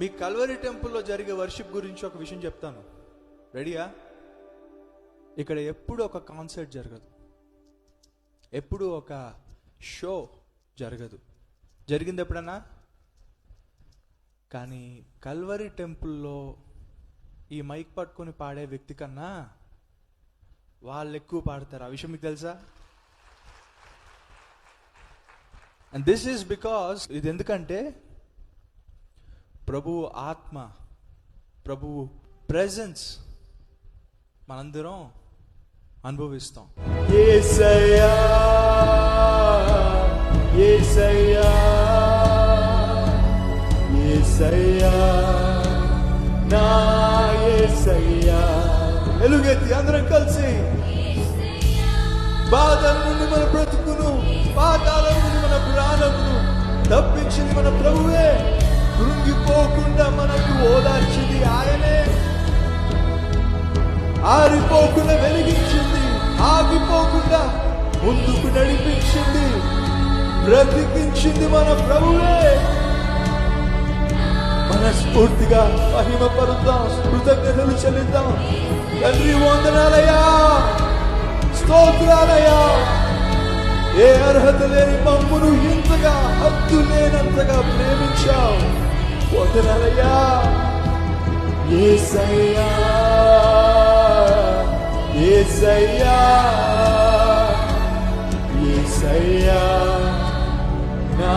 మీ Calvary టెంపుల్లో జరిగే worship గురించి ఒక విషయం చెప్తాను. రెడీయా? ఇక్కడ ఎప్పుడు ఒక కాన్సర్ట్ జరగదు, ఎప్పుడు ఒక షో జరగదు. జరిగింది ఎప్పుడన్నా? కానీ కల్వరి టెంపుల్లో ఈ మైక్ పట్టుకొని పాడే వ్యక్తి కన్నా వాళ్ళు ఎక్కువ పాడతారు. ఆ విషయం మీకు తెలుసా? అండ్ దిస్ ఈజ్ బికాస్, ఇది ఎందుకంటే ప్రభువు ఆత్మ, ప్రభువు ప్రెజెన్స్ మనందరం అనుభవిస్తాం. యేసయ్యా యేసయ్యా యేసయ్యా నా యేసయ్యా. ఎలుగెత్తి అందరం కలిసి, బాధల నుండి మన బ్రతుకును, పాతాల నుండి మన ప్రాణమును తప్పించింది మన ప్రభువే. కృంగిపోకుండా మనకు ఓదార్చింది ఆయనే. ఆరిపోకుండా వెలిగించింది, ఆగిపోకుండా ముందుకు నడిపించింది, బ్రతికించింది మన ప్రభువే. మనస్ఫూర్తిగా మహిమ పరుద్దాం, కృతజ్ఞతలు చెల్లిద్దాం. తండ్రి వందనాలయ్యా, స్తోత్రాలయ్యా. ఏ అర్హత లేని మమ్మును ఇంతగా, హద్దు లేనంతగా ప్రేమించావు. వందనాలయ్యా. యేసయ్యా యేసయ్యా యేసయ్యా నా